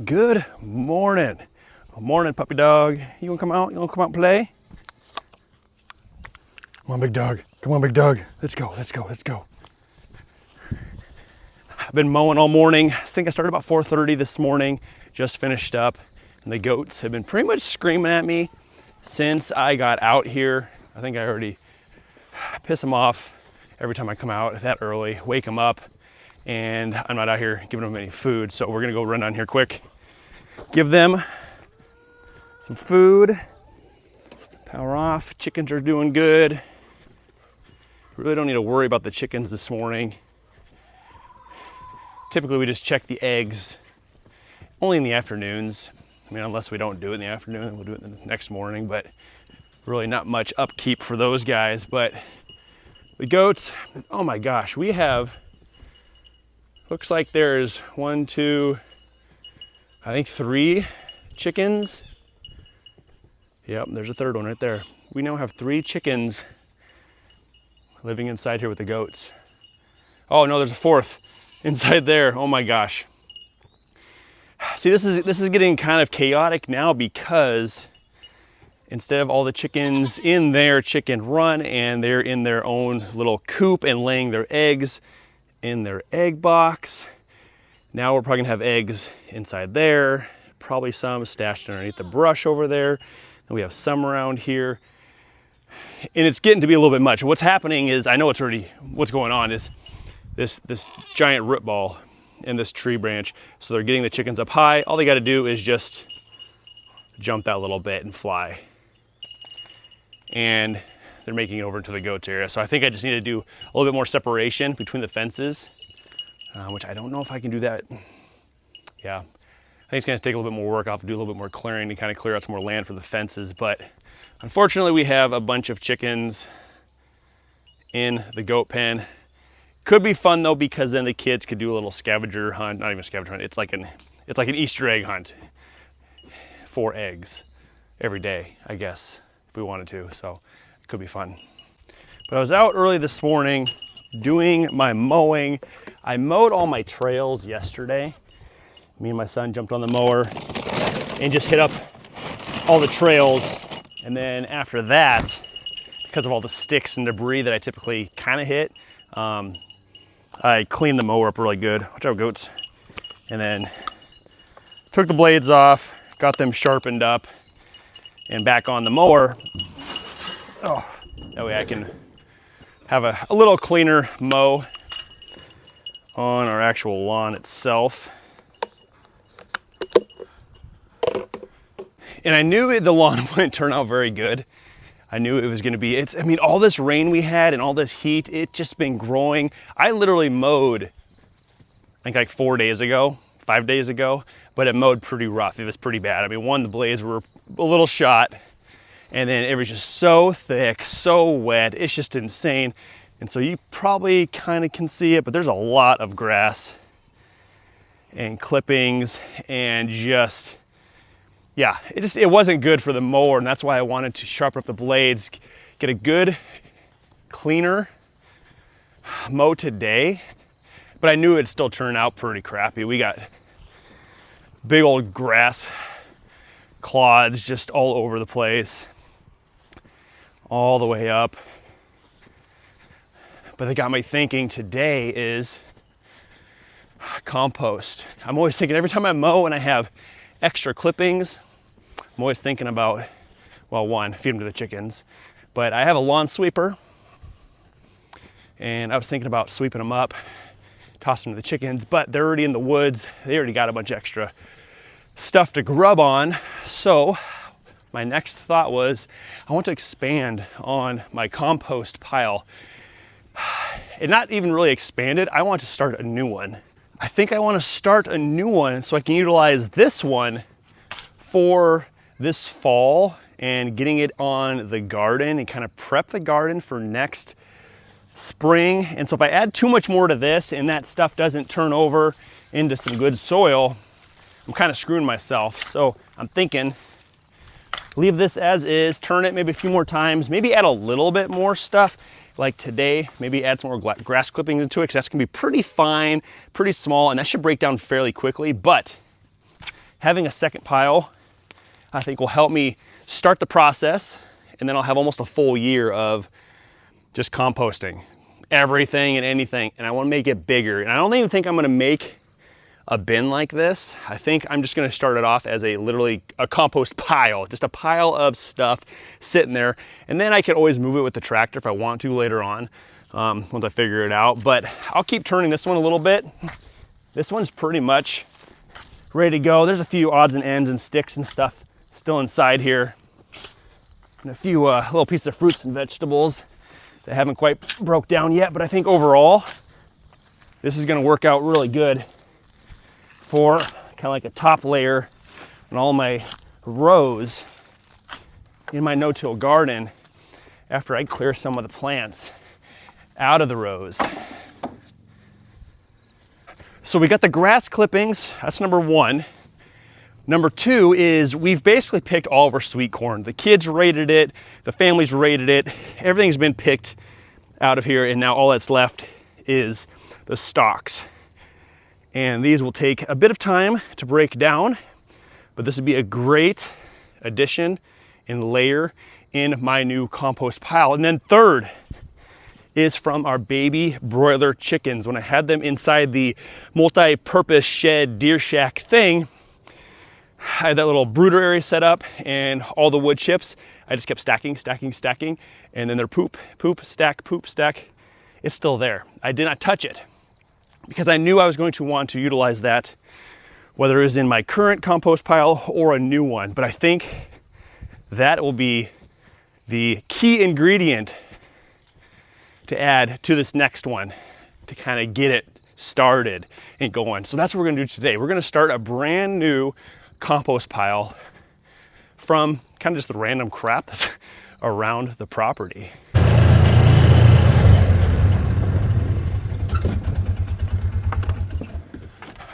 Good morning. Good morning, puppy dog. You wanna come out? You wanna come out and play? Come on, big dog. Come on, big dog. Let's go, let's go, let's go. I've been mowing all morning. I think I started about 4:30 this morning, just finished up. And the goats have been pretty much screaming at me since I got out here. I think I already piss them off every time I come out that early, wake them up, and I'm not out here giving them any food. So we're gonna go run down here quick, give them some food, power off. Chickens are doing good. Really don't need to worry about the chickens this morning. Typically we just check the eggs only in the afternoons. I mean, unless we don't do it in the afternoon, we'll do it the next morning, but really not much upkeep for those guys. But the goats, oh my gosh, we have, looks like there's 1, 2, I think 3 chickens. Yep, there's a third one right there. We now have 3 chickens living inside here with the goats. Oh no, there's a 4th inside there. Oh my gosh. See, this is getting kind of chaotic now because instead of all the chickens in their chicken run and they're in their own little coop and laying their eggs in their egg box, now we're probably gonna have eggs inside there, probably some stashed underneath the brush over there, and we have some around here. And it's getting to be a little bit much. What's happening is, I know it's already, what's going on is this giant root ball in this tree branch. So they're getting the chickens up high. All they gotta do is just jump that little bit and fly. And they're making it over into the goats area. So I think I just need to do a little bit more separation between the fences, which I don't know if I can do that. Yeah, I think it's gonna take a little bit more work. I'll have to do a little bit more clearing to kind of clear out some more land for the fences. But unfortunately, we have a bunch of chickens in the goat pen. Could be fun though, because then the kids could do a little scavenger hunt. Not even a scavenger hunt. It's like an Easter egg hunt for eggs every day, I guess, if we wanted to. So it could be fun. But I was out early this morning doing my mowing. I mowed all my trails yesterday. Me and my son jumped on the mower and just hit up all the trails. And then after that, because of all the sticks and debris that I typically kind of hit, I cleaned the mower up really good. Watch out, goats. And then took the blades off, got them sharpened up, and back on the mower. Oh, that way I can have a little cleaner mow on our actual lawn itself. And I knew the lawn wouldn't turn out very good. I knew it was gonna be, I mean, all this rain we had and all this heat, it just been growing. I literally mowed, I think like 4 days ago, 5 days ago, but it mowed pretty rough. It was pretty bad. I mean, one, the blades were a little shot, and then it was just so thick, so wet. It's just insane. And so you probably kind of can see it, but there's a lot of grass and clippings and just, yeah, it wasn't good for the mower, and that's why I wanted to sharpen up the blades, get a good cleaner mow today, but I knew it'd still turn out pretty crappy. We got big old grass clods just all over the place, all the way up. But they got me thinking today is compost. I'm always thinking every time I mow and I have extra clippings, I'm always thinking about, well, one, feed them to the chickens, but I have a lawn sweeper, and I was thinking about sweeping them up, tossing them to the chickens, but they're already in the woods. They already got a bunch of extra stuff to grub on. So my next thought was, I want to expand on my compost pile. And not even really expand it, I want to start a new one. I think I want to start a new one so I can utilize this one for this fall and getting it on the garden and kind of prep the garden for next spring. And so if I add too much more to this and that stuff doesn't turn over into some good soil, I'm kind of screwing myself. So I'm thinking, leave this as is, turn it maybe a few more times, maybe add a little bit more stuff. Like today, maybe add some more grass clippings into it, because that's gonna be pretty fine, pretty small, and that should break down fairly quickly. But having a second pile, I think will help me start the process, and then I'll have almost a full year of just composting everything and anything. And I want to make it bigger. And I don't even think I'm going to make a bin like this. I think I'm just going to start it off as literally a compost pile, just a pile of stuff sitting there. And then I can always move it with the tractor if I want to later on, once I figure it out. But I'll keep turning this one a little bit. This one's pretty much ready to go. There's a few odds and ends and sticks and stuff still inside here, and a few little pieces of fruits and vegetables that haven't quite broke down yet. But I think overall, this is going to work out really good for kind of like a top layer on all my rows in my no-till garden after I clear some of the plants out of the rows. So we got the grass clippings, that's number one. Number two is we've basically picked all of our sweet corn. The kids rated it, the families rated it, everything's been picked out of here, and now all that's left is the stalks. And these will take a bit of time to break down, but this would be a great addition and layer in my new compost pile. And then third is from our baby broiler chickens. When I had them inside the multi-purpose shed deer shack thing, I had that little brooder area set up and all the wood chips. I just kept stacking, and then their poop, stack. It's still there. I did not touch it because I knew I was going to want to utilize that, whether it was in my current compost pile or a new one. But I think that will be the key ingredient to add to this next one to kind of get it started and going. So that's what we're gonna do today. We're gonna start a brand new compost pile from kind of just the random crap that's around the property.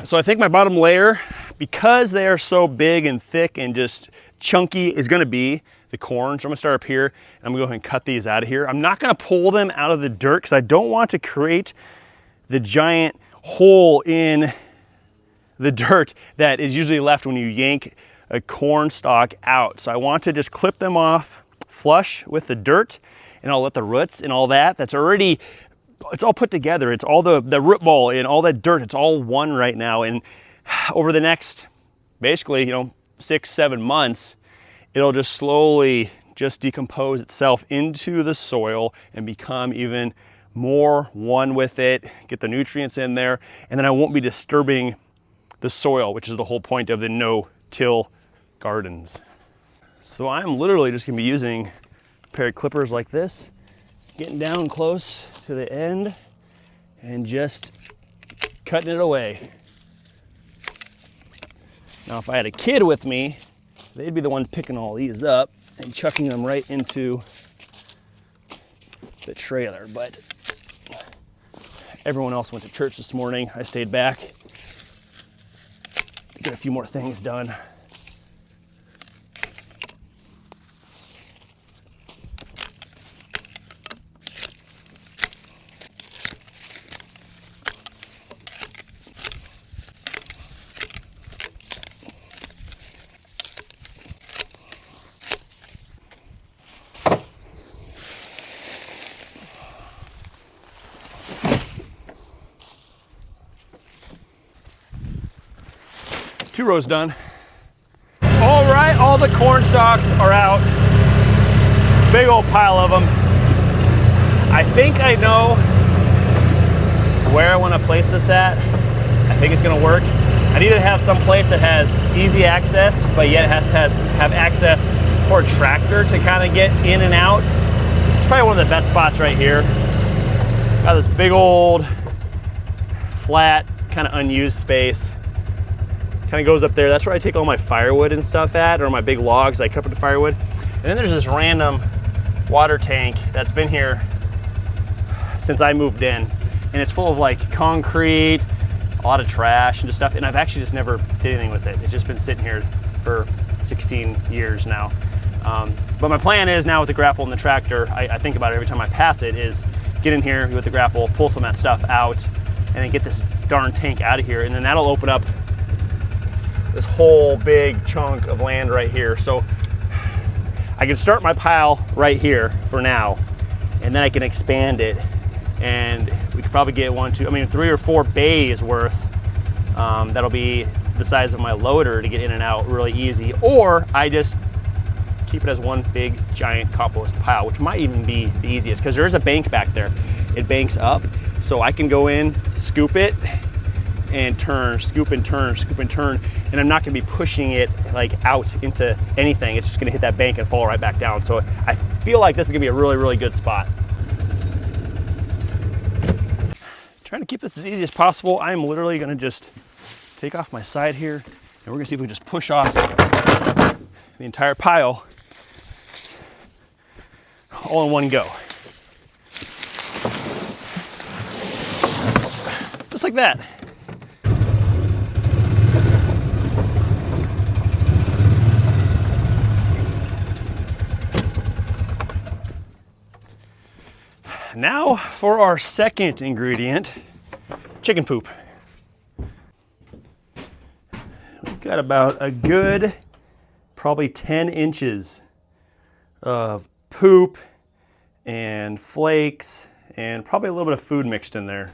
So I think my bottom layer, because they are so big and thick and just chunky, is gonna be the corn. So I'm gonna start up here, and I'm gonna go ahead and cut these out of here. I'm not gonna pull them out of the dirt because I don't want to create the giant hole in the dirt that is usually left when you yank a corn stalk out. So I want to just clip them off flush with the dirt, and I'll let the roots and all that, that's already, it's all put together. It's all the root ball and all that dirt, it's all one right now. And over the next, basically, 6-7 months, it'll just slowly just decompose itself into the soil and become even more one with it, get the nutrients in there, and then I won't be disturbing the soil, which is the whole point of the no-till gardens. So I'm literally just gonna be using a pair of clippers like this, getting down close to the end and just cutting it away. Now, if I had a kid with me, they'd be the one picking all these up and chucking them right into the trailer. But everyone else went to church this morning. I stayed back to get a few more things done. Two rows done. All right, all the corn stalks are out. Big old pile of them. I think I know where I want to place this at. I think it's going to work. I need to have some place that has easy access, but yet it has to have access for a tractor to kind of get in and out. It's probably one of the best spots right here. Got this big old flat, kind of unused space. Kind of goes up there. That's where I take all my firewood and stuff at, or my big logs I cut up into firewood. And then there's this random water tank that's been here since I moved in, and it's full of like concrete, a lot of trash and just stuff, and I've actually just never did anything with it. It's just been sitting here for 16 years now. But my plan is now with the grapple and the tractor, I think about it every time I pass it, is get in here with the grapple, pull some of that stuff out, and then get this darn tank out of here, and then that'll open up this whole big chunk of land right here. So I can start my pile right here for now, and then I can expand it, and we could probably get 3 or 4 bays worth. That'll be the size of my loader to get in and out really easy, or I just keep it as one big giant compost pile, which might even be the easiest because there is a bank back there. It banks up, so I can go in, scoop it, and turn, scoop and turn, scoop and turn, and I'm not gonna be pushing it like out into anything. It's just gonna hit that bank and fall right back down. So I feel like this is gonna be a really, really good spot. Trying to keep this as easy as possible. I'm literally gonna just take off my side here, and we're gonna see if we can just push off the entire pile all in one go. Just like that. Now for our second ingredient, chicken poop. We've got about a good, probably 10 inches of poop and flakes and probably a little bit of food mixed in there.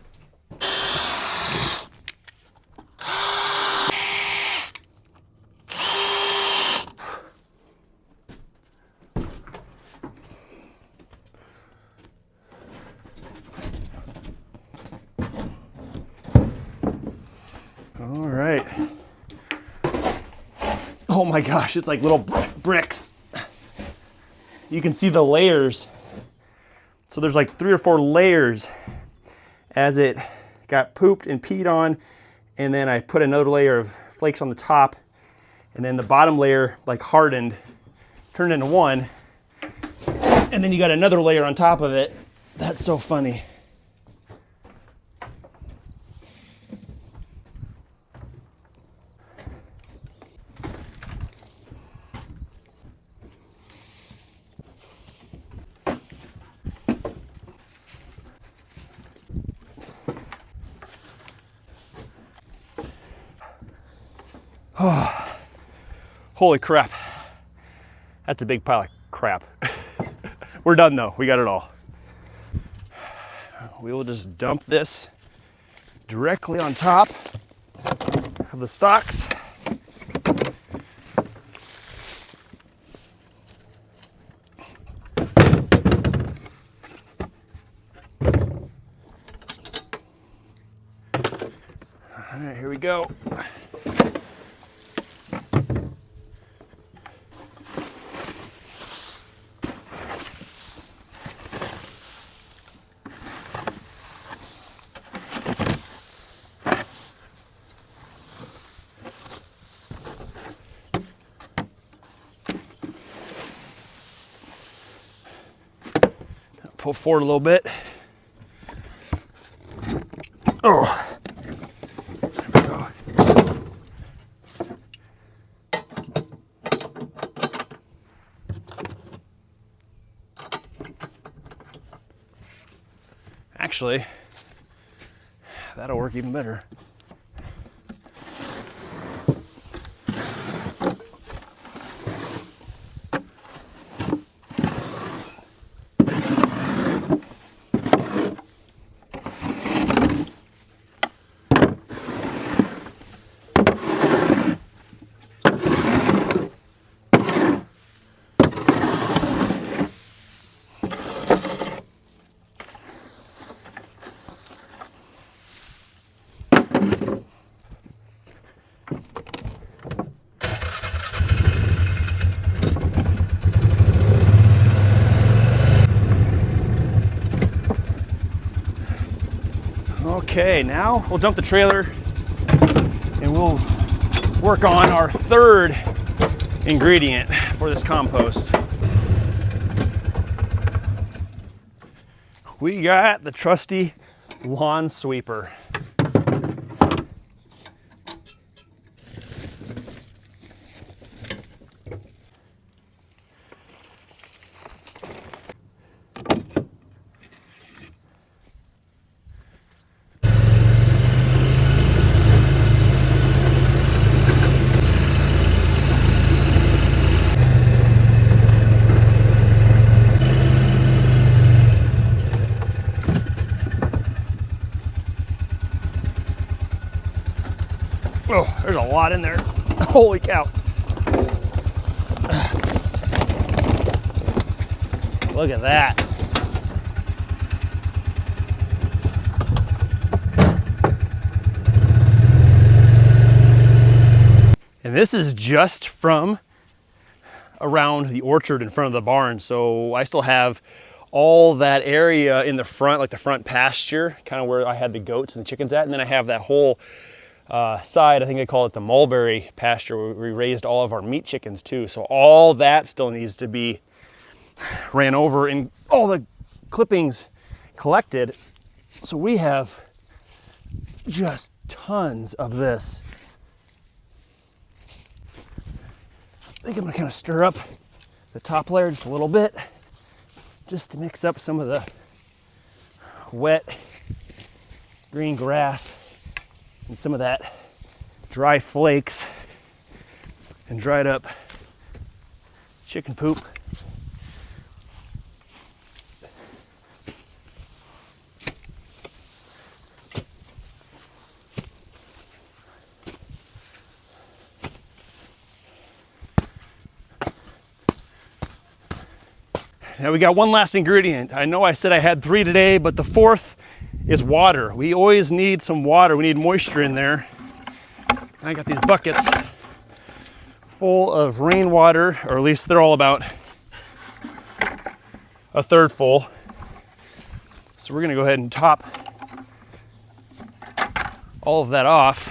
All right. Oh my gosh, it's like little bricks. You can see the layers. So there's like 3 or 4 layers as it got pooped and peed on, and then I put another layer of flakes on the top, and then the bottom layer like hardened, turned into one, and then you got another layer on top of it. That's so funny. Oh, holy crap. That's a big pile of crap. We're done though, we got it all. We will just dump this directly on top of the stalks. All right, here we go. Pull forward a little bit. Oh, there we go. Actually, that'll work even better. Okay, now we'll dump the trailer and we'll work on our third ingredient for this compost. We got the trusty lawn sweeper. Holy cow. Look at that. And this is just from around the orchard in front of the barn. So I still have all that area in the front, like the front pasture, kind of where I had the goats and the chickens at. And then I have that whole side, I think they call it the mulberry pasture, where we raised all of our meat chickens too. So all that still needs to be ran over and all the clippings collected. So we have just tons of this. I think I'm gonna kind of stir up the top layer just a little bit, just to mix up some of the wet green grass and some of that dry flakes and dried up chicken poop. Now we got one last ingredient. I know I said I had 3 today, but the 4th is water. We always need some water. We need moisture in there. I got these buckets full of rainwater, or at least they're all about a third full. So we're gonna go ahead and top all of that off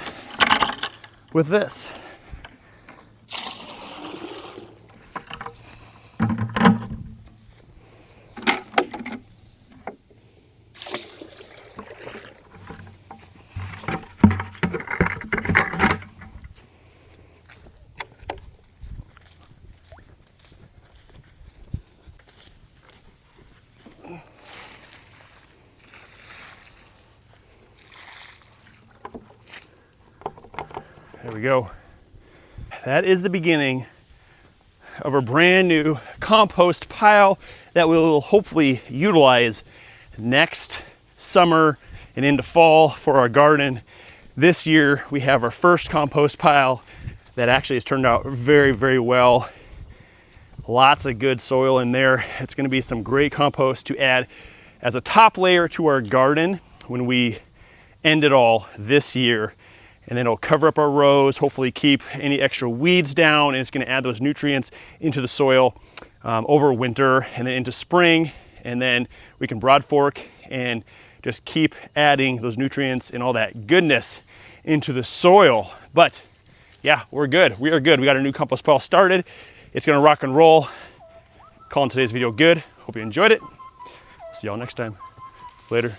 with this. There we go. That is the beginning of a brand new compost pile that we'll hopefully utilize next summer and into fall for our garden. This year we have our first compost pile that actually has turned out very, very well. Lots of good soil in there. It's going to be some great compost to add as a top layer to our garden when we end it all this year. And then it'll cover up our rows, hopefully keep any extra weeds down, and it's gonna add those nutrients into the soil over winter and then into spring. And then we can broad fork and just keep adding those nutrients and all that goodness into the soil. But yeah, we're good. We are good. We got our new compost pile started. It's gonna rock and roll. Calling today's video good. Hope you enjoyed it. See y'all next time. Later.